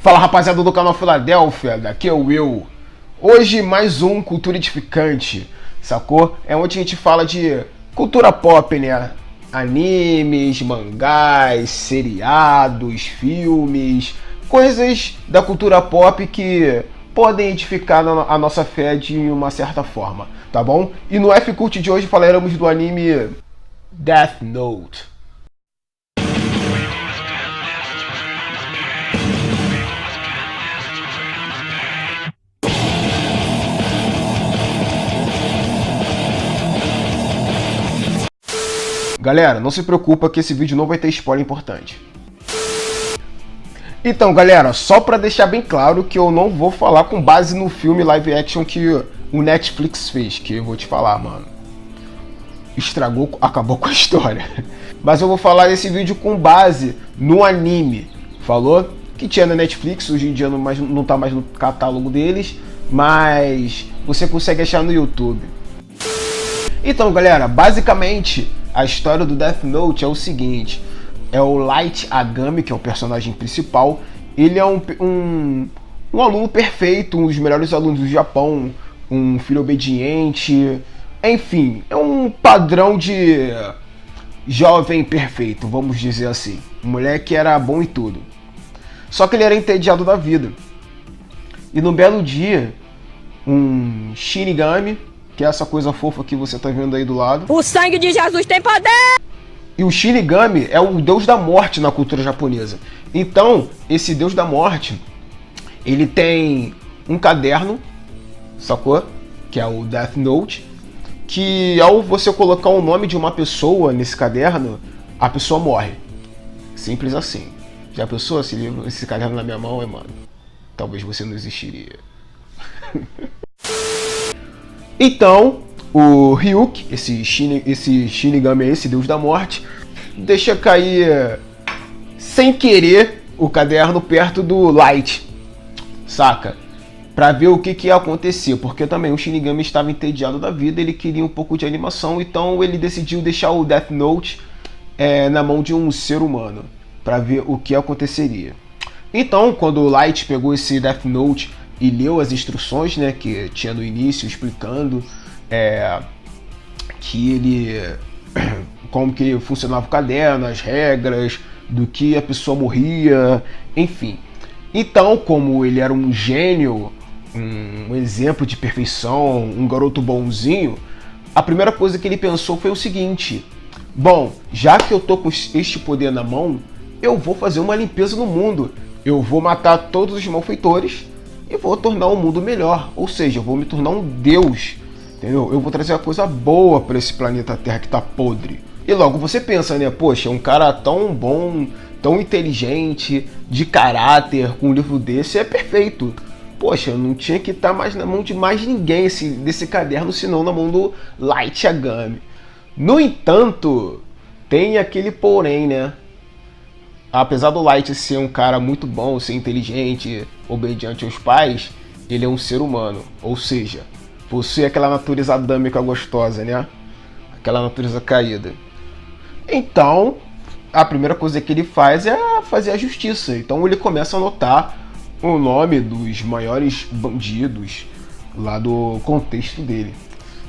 Fala rapaziada do canal Filadélfia, daqui é o Will. Hoje mais um Cultura Edificante, sacou? É onde a gente fala de cultura pop, né? Animes, mangás, seriados, filmes, coisas da cultura pop que podem edificar a nossa fé de uma certa forma, tá bom? E no F-Cult de hoje falaremos do anime Death Note. Galera, não se preocupa que esse vídeo não vai ter spoiler importante. Então, galera, só pra deixar bem claro que eu não vou falar com base no filme live action que o Netflix fez, que eu vou te falar, mano. Estragou, acabou com a história. Mas eu vou falar esse vídeo com base no anime, falou? Que tinha na Netflix, hoje em dia não tá mais no catálogo deles, mas você consegue achar no YouTube. Então, galera, basicamente a história do Death Note é o seguinte: é o Light Yagami, que é o personagem principal. Ele é um aluno perfeito, um dos melhores alunos do Japão, um filho obediente, enfim, é um padrão de jovem perfeito, vamos dizer assim. Um moleque era bom em tudo, só que ele era entediado da vida. E num belo dia, um Shinigami, que é essa coisa fofa que você tá vendo aí do lado. O sangue de Jesus tem poder! E o Shinigami é o deus da morte na cultura japonesa. Então, esse deus da morte, ele tem um caderno, sacou? Que é o Death Note, que ao você colocar o nome de uma pessoa nesse caderno, a pessoa morre. Simples assim. Já pensou se esse caderno na minha mão, mano? Talvez você não existiria. Então, o Ryuk, esse Shinigami, esse deus da morte, deixa cair sem querer o caderno perto do Light, saca? Pra ver o que ia acontecer, porque também o Shinigami estava entediado da vida, ele queria um pouco de animação, então ele decidiu deixar o Death Note na mão de um ser humano, pra ver o que aconteceria. Então, quando o Light pegou esse Death Note e leu as instruções, né, que tinha no início explicando que ele como que funcionava o caderno, as regras, do que a pessoa morria, enfim. Então, como ele era um gênio, um exemplo de perfeição, um garoto bonzinho, a primeira coisa que ele pensou foi o seguinte: bom, já que eu tô com este poder na mão, eu vou fazer uma limpeza no mundo. Eu vou matar todos os malfeitores e vou tornar o mundo melhor, ou seja, eu vou me tornar um deus, entendeu? Eu vou trazer uma coisa boa para esse planeta Terra que tá podre. E logo você pensa, né, poxa, um cara tão bom, tão inteligente, de caráter, com um livro desse é perfeito. Poxa, não tinha que estar mais na mão de mais ninguém desse caderno, senão na mão do Light Yagami. No entanto, tem aquele porém, né? Apesar do Light ser um cara muito bom, ser inteligente, obediente aos pais, ele é um ser humano, ou seja, possui aquela natureza adâmica gostosa, né? Aquela natureza caída. Então, a primeira coisa que ele faz é fazer a justiça. Então ele começa a anotar o nome dos maiores bandidos lá do contexto dele,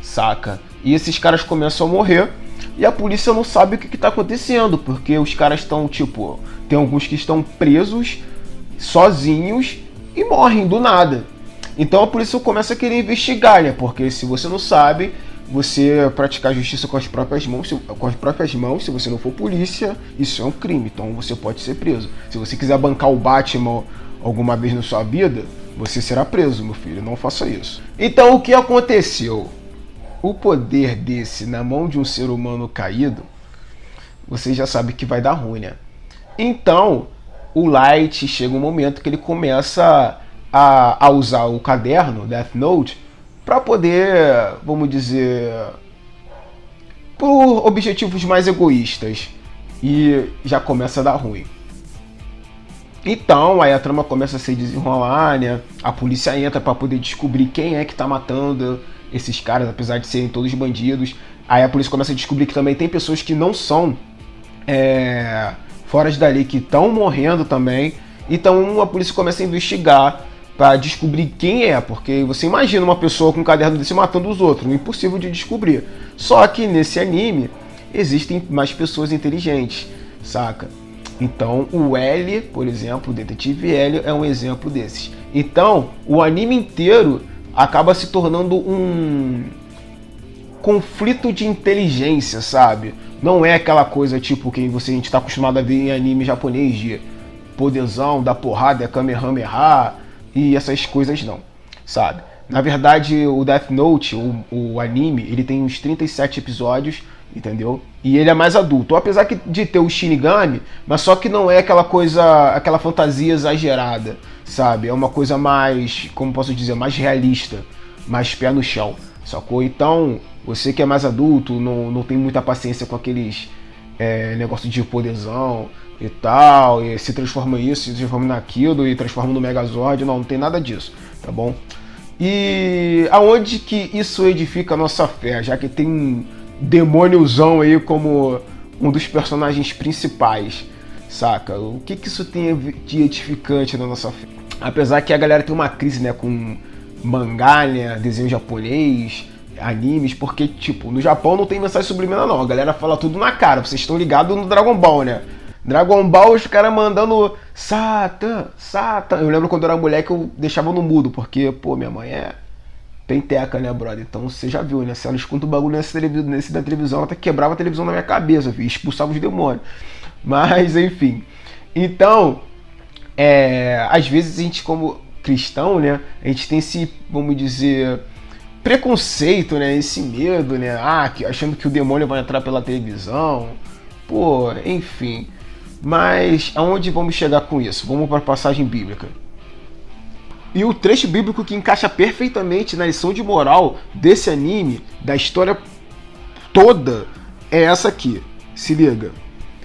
saca? E esses caras começam a morrer. E a polícia não sabe o que está acontecendo, porque os caras estão, tipo, tem alguns que estão presos, sozinhos, e morrem do nada. Então a polícia começa a querer investigar, né? Porque se você não sabe, você praticar justiça com as próprias mãos, se você não for polícia, isso é um crime, então você pode ser preso. Se você quiser bancar o Batman alguma vez na sua vida, você será preso, meu filho, não faça isso. Então o que aconteceu? O poder desse na mão de um ser humano caído, você já sabe que vai dar ruim, né? Então, o Light chega um momento que ele começa a usar o caderno, Death Note, para poder, vamos dizer, por objetivos mais egoístas. E já começa a dar ruim. Então, aí a trama começa a se desenrolar, né? A polícia entra para poder descobrir quem é que tá matando esses caras, apesar de serem todos bandidos. Aí a polícia começa a descobrir que também tem pessoas que não são fora da lei, que estão morrendo também. Então a polícia começa a investigar para descobrir quem é, porque você imagina uma pessoa com um caderno desse matando os outros, impossível de descobrir. Só que nesse anime existem mais pessoas inteligentes, saca? Então o L, por exemplo, o Detetive L é um exemplo desses. Então o anime inteiro acaba se tornando um conflito de inteligência, sabe? Não é aquela coisa tipo que a gente está acostumado a ver em anime japonês de poderzão, da porrada, é Kamehameha e essas coisas não, sabe? Na verdade, o Death Note, o anime, ele tem uns 37 episódios, entendeu? E ele é mais adulto, apesar de ter o Shinigami, mas só que não é aquela coisa, aquela fantasia exagerada, sabe? É uma coisa mais, como posso dizer, mais realista, mais pé no chão, sacou? Então, você que é mais adulto, não tem muita paciência com aqueles negócio de poderzão e tal, e se transforma isso, se transforma naquilo e transforma no Megazord, não tem nada disso, tá bom? E aonde que isso edifica a nossa fé, já que tem um demôniozão aí como um dos personagens principais, saca? O que isso tem de edificante na nossa fé? Apesar que a galera tem uma crise, né, com mangá, né, desenho japonês, animes, porque, tipo, no Japão não tem mensagem subliminar não, a galera fala tudo na cara, vocês estão ligados no Dragon Ball, né? Dragon Ball, os caras mandando Satan, Satan. Eu lembro quando eu era moleque eu deixava no mudo, porque, pô, minha mãe é penteca, né, brother? Então você já viu, né? Se ela escuta o bagulho nesse da televisão, ela até quebrava a televisão na minha cabeça, filho, expulsava os demônios. Mas, enfim. Então, às vezes a gente, como cristão, né, a gente tem esse, vamos dizer, preconceito, né, esse medo, né, achando que o demônio vai entrar pela televisão, pô, enfim. Mas aonde vamos chegar com isso? Vamos para a passagem bíblica. E o trecho bíblico que encaixa perfeitamente na lição de moral desse anime, da história toda, é essa aqui. Se liga.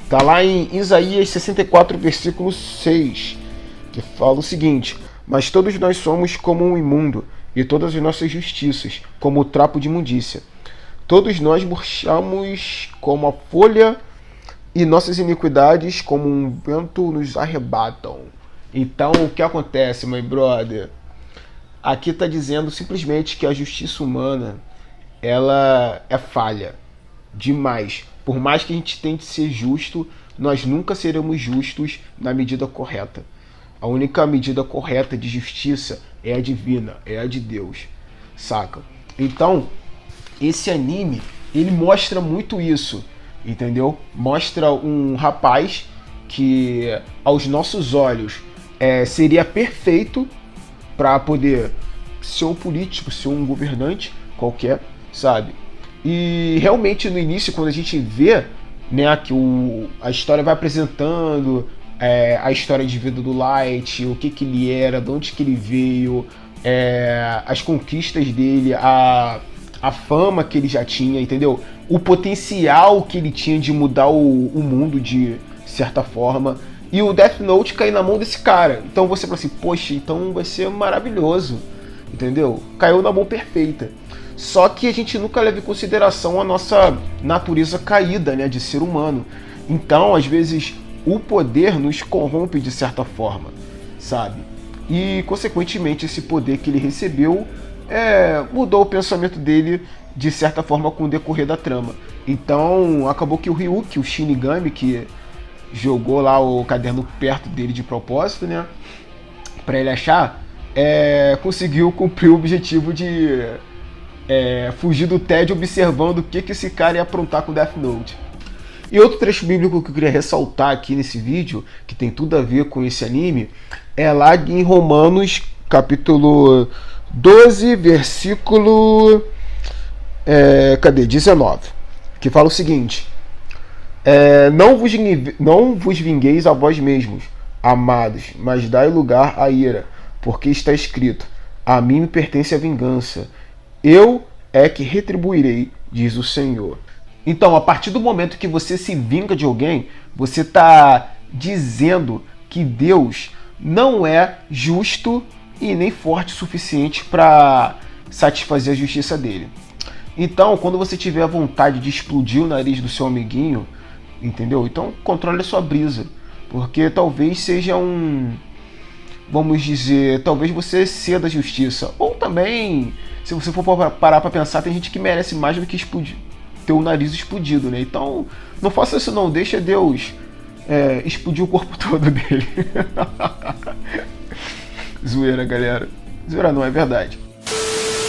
Tá lá em Isaías 64, versículo 6, que fala o seguinte: mas todos nós somos como um imundo, e todas as nossas justiças como o trapo de imundícia. Todos nós murchamos como a folha, e nossas iniquidades como um vento nos arrebatam. Então o que acontece, my brother? Aqui está dizendo simplesmente que a justiça humana, ela é falha demais. Por mais que a gente tente ser justo, nós nunca seremos justos na medida correta. A única medida correta de justiça é a divina, é a de Deus, saca? Então, esse anime, ele mostra muito isso, entendeu? Mostra um rapaz que, aos nossos olhos, seria perfeito para poder ser um político, ser um governante qualquer, sabe? E realmente no início, quando a gente vê, né, que a história vai apresentando a história de vida do Light, o que ele era, de onde que ele veio, as conquistas dele, a fama que ele já tinha, entendeu? O potencial que ele tinha de mudar o mundo de certa forma. E o Death Note cair na mão desse cara. Então você fala assim, poxa, então vai ser maravilhoso, entendeu? Caiu na mão perfeita. Só que a gente nunca leva em consideração a nossa natureza caída, né, de ser humano. Então, às vezes, o poder nos corrompe de certa forma, sabe? E, consequentemente, esse poder que ele recebeu mudou o pensamento dele de certa forma com o decorrer da trama. Então, acabou que o Ryuki, o Shinigami, que jogou lá o caderno perto dele de propósito, né, pra ele achar, conseguiu cumprir o objetivo de fugir do tédio observando o que esse cara ia aprontar com o Death Note. E outro trecho bíblico que eu queria ressaltar aqui nesse vídeo, que tem tudo a ver com esse anime, é lá em Romanos, capítulo 12, versículo 19, que fala o seguinte: não vos vingueis a vós mesmos, amados, mas dai lugar à ira, porque está escrito: a mim me pertence a vingança, eu é que retribuirei, diz o Senhor. Então, a partir do momento que você se vinga de alguém, você está dizendo que Deus não é justo e nem forte o suficiente para satisfazer a justiça dele. Então, quando você tiver a vontade de explodir o nariz do seu amiguinho, entendeu? Então, controle a sua brisa, porque talvez seja vamos dizer, talvez você ceda a justiça. Ou também, se você for parar pra pensar, tem gente que merece mais do que ter o nariz explodido, né? Então, não faça isso não, deixa Deus explodir o corpo todo dele. Zoeira, galera. Zoeira não, é verdade.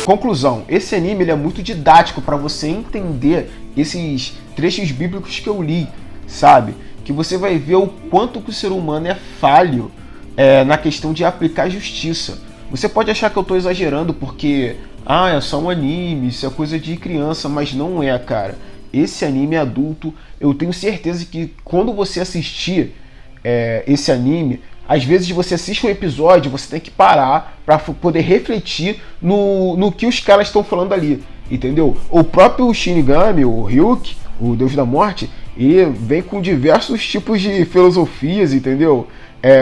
Conclusão, esse anime ele é muito didático para você entender esses trechos bíblicos que eu li, sabe? Que você vai ver o quanto que o ser humano é falho na questão de aplicar justiça. Você pode achar que eu estou exagerando porque é só um anime, isso é coisa de criança, mas não é, cara. Esse anime é adulto. Eu tenho certeza que quando você assistir esse anime, às vezes você assiste um episódio, você tem que parar para poder refletir no que os caras estão falando ali, entendeu? O próprio Shinigami, o Ryuk, o Deus da Morte, ele vem com diversos tipos de filosofias, entendeu?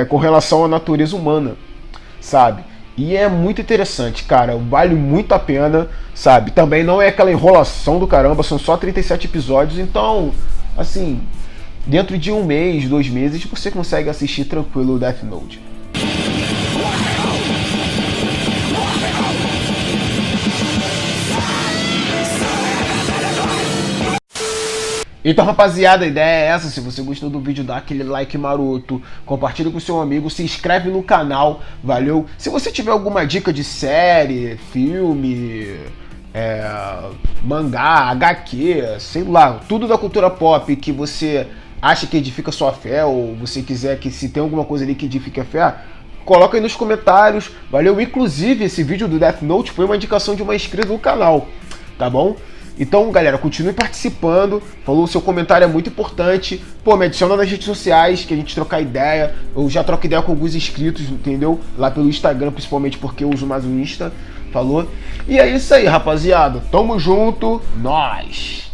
Com relação à natureza humana, sabe? E é muito interessante, cara, vale muito a pena, sabe? Também não é aquela enrolação do caramba, são só 37 episódios, então, assim, dentro de 1 mês, 2 meses, você consegue assistir tranquilo o Death Note. Então, rapaziada, a ideia é essa. Se você gostou do vídeo, dá aquele like maroto, compartilha com seu amigo, se inscreve no canal, valeu? Se você tiver alguma dica de série, filme, mangá, HQ, sei lá, tudo da cultura pop que você acha que edifica sua fé, ou você quiser que se tem alguma coisa ali que edifique a fé, coloca aí nos comentários, valeu? Inclusive, esse vídeo do Death Note foi uma indicação de uma inscrita do canal, tá bom? Então, galera, continue participando. Falou, seu comentário é muito importante. Pô, me adiciona nas redes sociais, que a gente trocar ideia. Eu já troco ideia com alguns inscritos, entendeu? Lá pelo Instagram, principalmente porque eu uso mais o Insta. Falou? E é isso aí, rapaziada. Tamo junto. Nós!